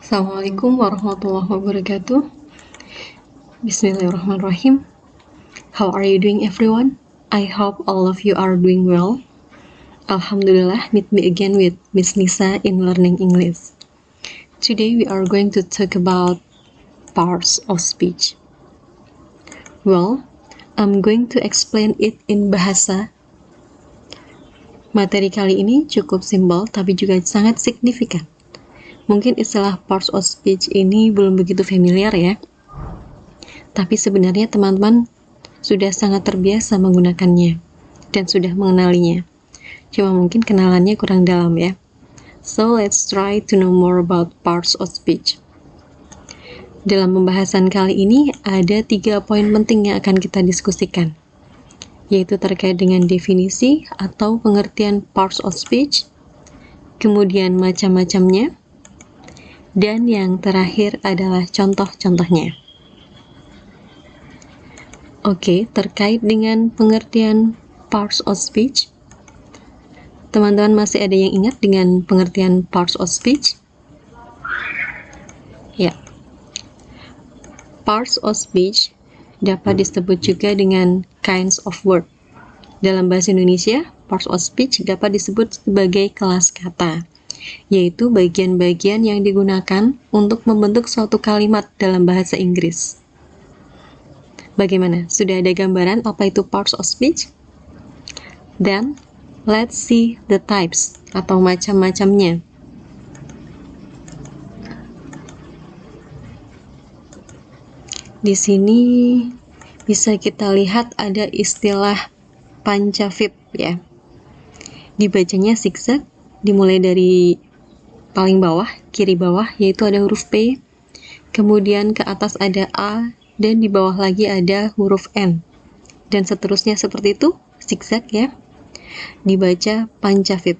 Assalamualaikum warahmatullahi wabarakatuh. Bismillahirrahmanirrahim. How are you doing, everyone? I hope all of you are doing well. Alhamdulillah, meet me again with Miss Nisa in Learning English. Today we are going to talk about parts of speech. Well, I'm going to explain it in bahasa. Materi kali ini cukup simpel tapi juga sangat signifikan. Mungkin istilah parts of speech ini belum begitu familiar ya. Tapi sebenarnya teman-teman sudah sangat terbiasa menggunakannya dan sudah mengenalinya. Cuma mungkin kenalannya kurang dalam ya. So let's try to know more about parts of speech. Dalam pembahasan kali ini ada 3 poin penting yang akan kita diskusikan, yaitu terkait dengan definisi atau pengertian parts of speech, kemudian macam-macamnya, dan yang terakhir adalah contoh-contohnya. Oke, terkait dengan pengertian parts of speech, teman-teman masih ada yang ingat dengan pengertian parts of speech? Ya. Parts of speech dapat disebut juga dengan kinds of word. Dalam bahasa Indonesia, parts of speech dapat disebut sebagai kelas kata, yaitu bagian-bagian yang digunakan untuk membentuk suatu kalimat dalam bahasa Inggris. Bagaimana? Sudah ada gambaran apa itu parts of speech? Then, let's see the types atau macam-macamnya. Di sini bisa kita lihat ada istilah pancavip ya. Dibacanya zigzag, dimulai dari paling bawah, kiri bawah, yaitu ada huruf P, kemudian ke atas ada A, dan di bawah lagi ada huruf N, dan seterusnya seperti itu, zigzag ya. Dibaca pancavip.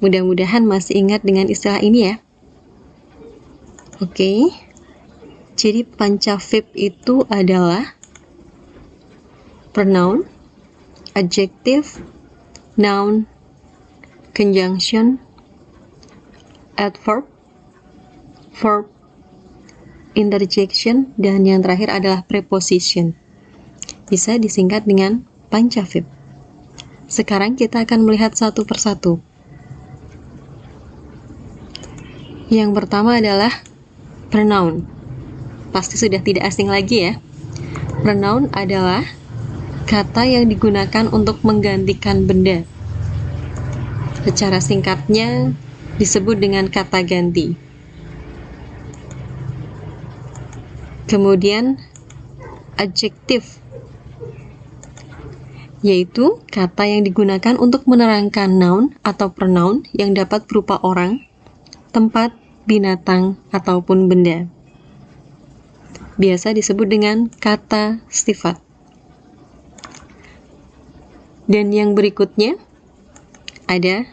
Mudah-mudahan masih ingat dengan istilah ini ya. Oke. Jadi pancavip itu adalah pronoun, adjective, noun, conjunction, adverb, verb, interjection, dan yang terakhir adalah preposition. Bisa disingkat dengan pancavip. Sekarang kita akan melihat satu persatu. Yang pertama adalah pronoun. Pasti sudah tidak asing lagi ya. Pronoun adalah kata yang digunakan untuk menggantikan benda. Secara singkatnya disebut dengan kata ganti. Kemudian adjektif, yaitu kata yang digunakan untuk menerangkan noun atau pronoun yang dapat berupa orang, tempat, binatang, ataupun benda. Biasa disebut dengan kata sifat. Dan yang berikutnya ada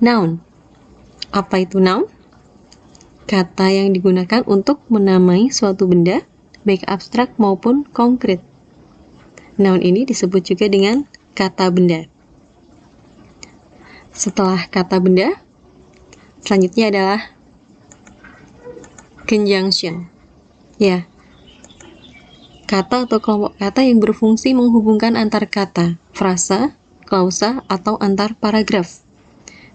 noun. Apa itu noun? Kata yang digunakan untuk menamai suatu benda, baik abstrak maupun konkret. Noun ini disebut juga dengan kata benda. Setelah kata benda, selanjutnya adalah conjunction. Ya, kata atau kelompok kata yang berfungsi menghubungkan antar kata, frasa, klausa, atau antar paragraf.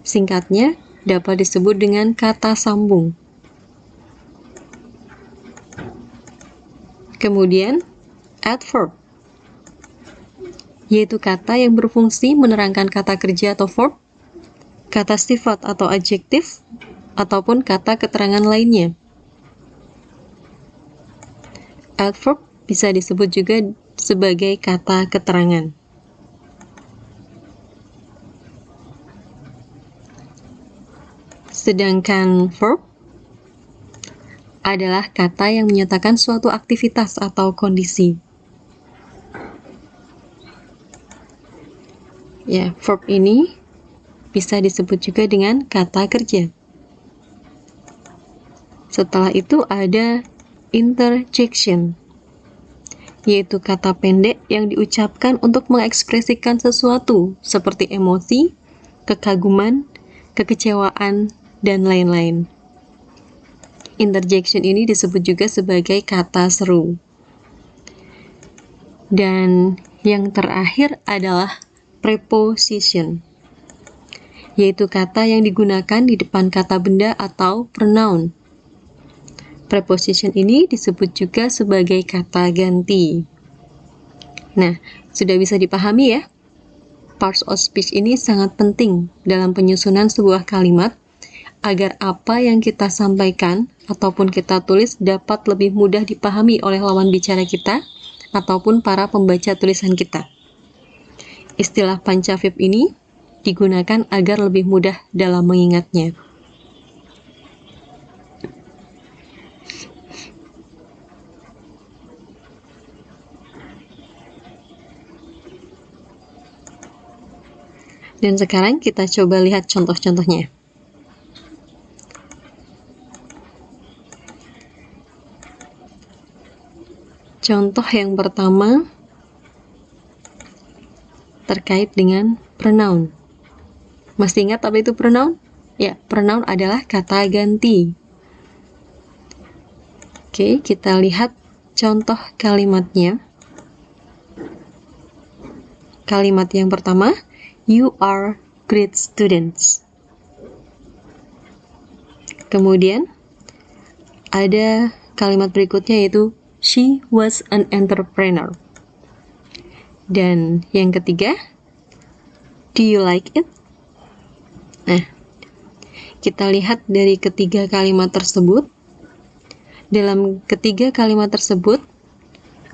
Singkatnya, dapat disebut dengan kata sambung. Kemudian, adverb, yaitu kata yang berfungsi menerangkan kata kerja atau verb, kata sifat atau adjektif, ataupun kata keterangan lainnya. Adverb bisa disebut juga sebagai kata keterangan. Sedangkan verb adalah kata yang menyatakan suatu aktivitas atau kondisi. Ya, verb ini bisa disebut juga dengan kata kerja. Setelah itu ada interjection, yaitu kata pendek yang diucapkan untuk mengekspresikan sesuatu seperti emosi, kekaguman, kekecewaan, dan lain-lain. Interjection ini disebut juga sebagai kata seru. Dan yang terakhir adalah preposition, yaitu kata yang digunakan di depan kata benda atau pronoun. Preposition ini disebut juga sebagai kata ganti. Nah, sudah bisa dipahami ya? Parts of speech ini sangat penting dalam penyusunan sebuah kalimat agar apa yang kita sampaikan ataupun kita tulis dapat lebih mudah dipahami oleh lawan bicara kita ataupun para pembaca tulisan kita. Istilah Pancavip ini digunakan agar lebih mudah dalam mengingatnya. Dan sekarang kita coba lihat contoh-contohnya. Contoh yang pertama terkait dengan pronoun. Masih ingat apa itu pronoun? Ya, pronoun adalah kata ganti. Oke, kita lihat contoh kalimatnya. Kalimat yang pertama, you are great students. Kemudian ada kalimat berikutnya yaitu she was an entrepreneur. Dan yang ketiga, do you like it? Nah, kita lihat dari ketiga kalimat tersebut. Dalam ketiga kalimat tersebut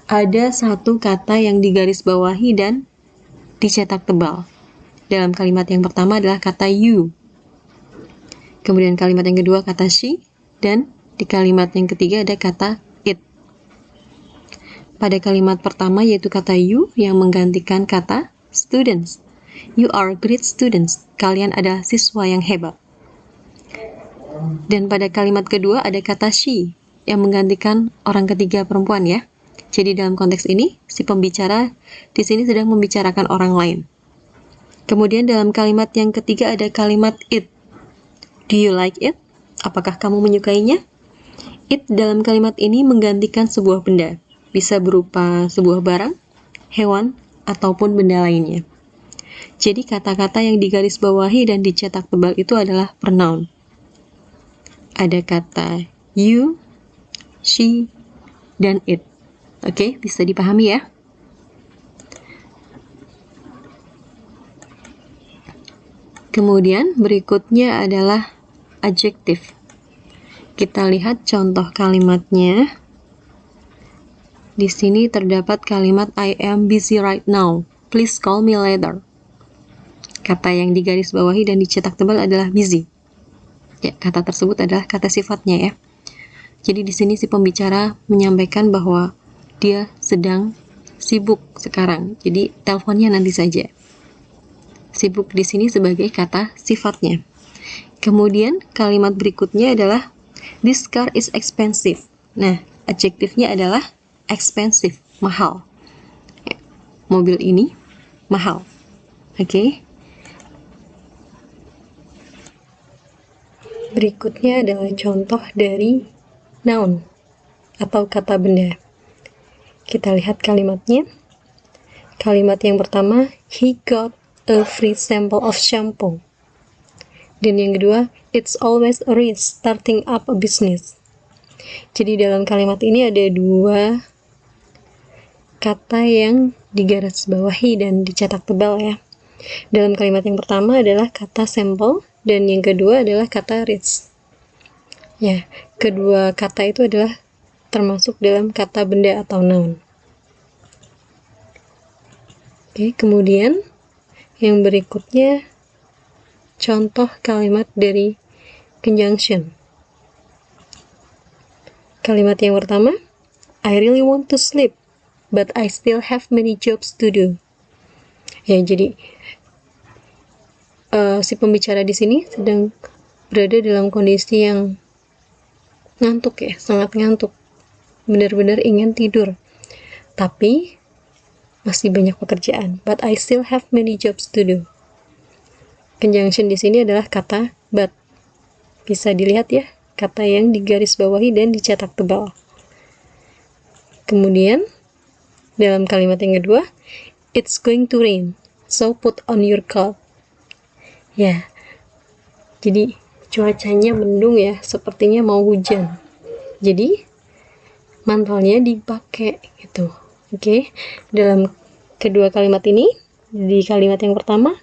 ada satu kata yang digarisbawahi dan dicetak tebal. Dalam kalimat yang pertama adalah kata you. Kemudian kalimat yang kedua kata she, dan di kalimat yang ketiga ada kata it. Pada kalimat pertama yaitu kata you yang menggantikan kata students. You are great students. Kalian adalah siswa yang hebat. Dan pada kalimat kedua ada kata she yang menggantikan orang ketiga perempuan ya. Jadi dalam konteks ini si pembicara di sini sedang membicarakan orang lain. Kemudian dalam kalimat yang ketiga ada kalimat it. Do you like it? Apakah kamu menyukainya? It dalam kalimat ini menggantikan sebuah benda. Bisa berupa sebuah barang, hewan, ataupun benda lainnya. Jadi kata-kata yang digarisbawahi dan dicetak tebal itu adalah pronoun. Ada kata you, she, dan it. Oke, bisa dipahami ya? Kemudian berikutnya adalah adjektif. Kita lihat contoh kalimatnya. Di sini terdapat kalimat I am busy right now. Please call me later. Kata yang digarisbawahi dan dicetak tebal adalah busy. Ya, kata tersebut adalah kata sifatnya ya. Jadi di sini si pembicara menyampaikan bahwa dia sedang sibuk sekarang. Jadi teleponnya nanti saja. Sibuk di sini sebagai kata sifatnya. Kemudian kalimat berikutnya adalah this car is expensive. Nah, adjektifnya adalah expensive, mahal. Mobil ini mahal. Oke. Berikutnya adalah contoh dari noun atau kata benda. Kita lihat kalimatnya. Kalimat yang pertama, he got a free sample of shampoo. Dan yang kedua, it's always a risk starting up a business. Jadi dalam kalimat ini ada dua kata yang digarisbawahi dan dicetak tebal ya. Dalam kalimat yang pertama adalah kata sample dan yang kedua adalah kata risk. Ya, kedua kata itu adalah termasuk dalam kata benda atau noun. Oke, kemudian yang berikutnya contoh kalimat dari conjunction. Kalimat yang pertama, I really want to sleep, but I still have many jobs to do. Ya, jadi si pembicara di sini sedang berada dalam kondisi yang ngantuk ya, sangat ngantuk. Benar-benar ingin tidur. Tapi masih banyak pekerjaan. But I still have many jobs to do. Conjunction di sini adalah kata but. Bisa dilihat ya kata yang digaris bawahi dan dicetak tebal. Kemudian dalam kalimat yang kedua, it's going to rain, so put on your coat. Ya, jadi cuacanya mendung ya, sepertinya mau hujan. Jadi mantelnya dipakai gitu. Oke. Dalam kedua kalimat ini, di kalimat yang pertama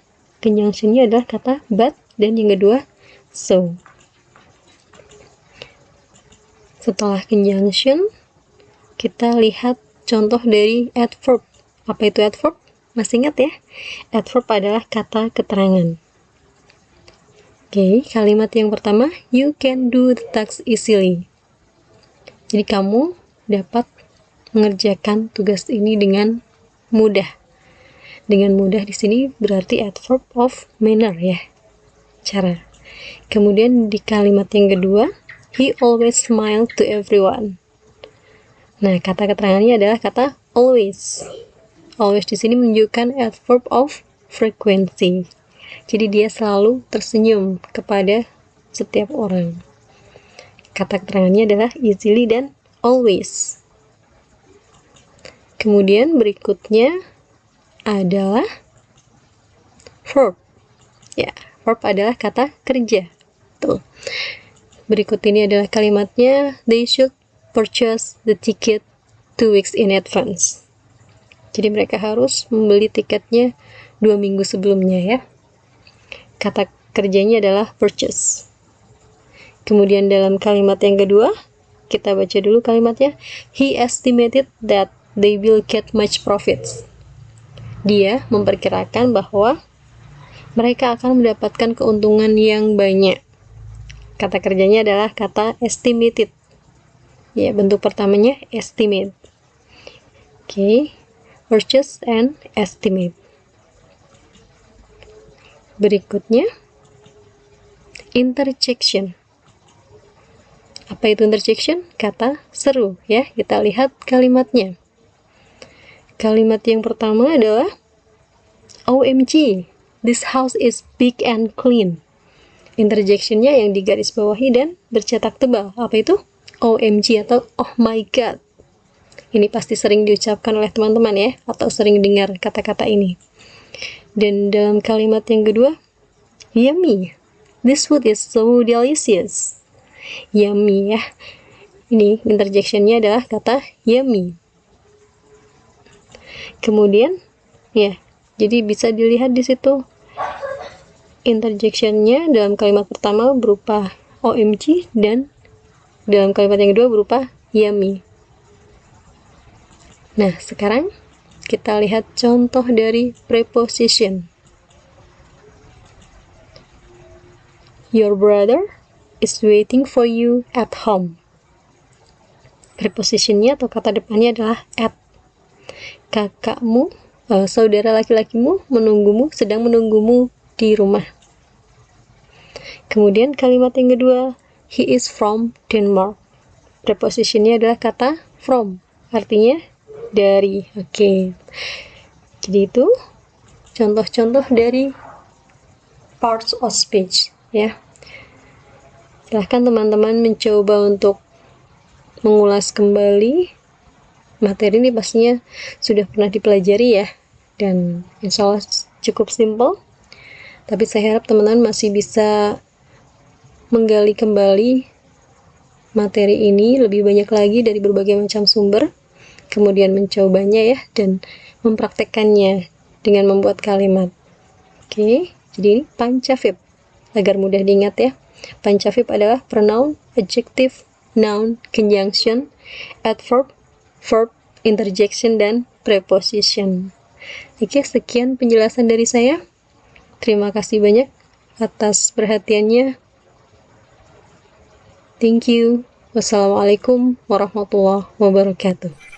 conjunction-nya adalah kata but, dan yang kedua so. Setelah conjunction, kita lihat contoh dari adverb. Apa itu adverb? Masih ingat ya? Adverb adalah kata keterangan. Oke, kalimat yang pertama, you can do the task easily. Jadi kamu dapat mengerjakan tugas ini dengan mudah. Dengan mudah di sini berarti adverb of manner ya. Cara. Kemudian di kalimat yang kedua, he always smile to everyone. Nah, kata keterangannya adalah kata always. Always di sini menunjukkan adverb of frequency. Jadi dia selalu tersenyum kepada setiap orang. Kata keterangannya adalah easily dan always. Kemudian berikutnya adalah verb. Ya, verb adalah kata kerja. Tuh. Berikut ini adalah kalimatnya, they should purchase the ticket 2 weeks in advance. Jadi mereka harus membeli tiketnya 2 minggu sebelumnya ya. Kata kerjanya adalah purchase. Kemudian dalam kalimat yang kedua, kita baca dulu kalimatnya. He estimated that they will get much profits. Dia memperkirakan bahwa mereka akan mendapatkan keuntungan yang banyak. Kata kerjanya adalah kata estimated. Ya, bentuk pertamanya estimate. Oke, purchase and estimate. Berikutnya, interjection. Apa itu interjection? Kata seru ya. Kita lihat kalimatnya. Kalimat yang pertama adalah OMG, this house is big and clean. Interjectionnya yang digaris bawahi dan bercetak tebal. Apa itu? OMG atau oh my god. Ini pasti sering diucapkan oleh teman-teman ya, atau sering dengar kata-kata ini. Dan dalam kalimat yang kedua, yummy, this food is so delicious. Yummy ya. Ini interjectionnya adalah kata yummy. Kemudian ya, jadi bisa dilihat di situ interjectionnya dalam kalimat pertama berupa OMG dan dalam kalimat yang kedua berupa yummy. Nah, sekarang kita lihat contoh dari preposition. Your brother is waiting for you at home. Prepositionnya atau kata depannya adalah at. Kakakmu, saudara laki-lakimu sedang menunggumu di rumah. Kemudian kalimat yang kedua, he is from Denmark. Prepositionnya adalah kata from, artinya dari. Oke. Jadi itu contoh-contoh dari parts of speech ya. Silahkan teman-teman mencoba untuk mengulas kembali materi ini, pastinya sudah pernah dipelajari ya, dan insya Allah cukup simple, tapi saya harap teman-teman masih bisa menggali kembali materi ini lebih banyak lagi dari berbagai macam sumber, kemudian mencobanya ya, dan mempraktekkannya dengan membuat kalimat. Oke, jadi ini pancavib agar mudah diingat ya. Pancavib adalah pronoun, adjective, noun, conjunction, adverb, verb, interjection, dan preposition. Oke, sekian penjelasan dari saya. Terima kasih banyak atas perhatiannya. Thank you. Wassalamualaikum warahmatullahi wabarakatuh.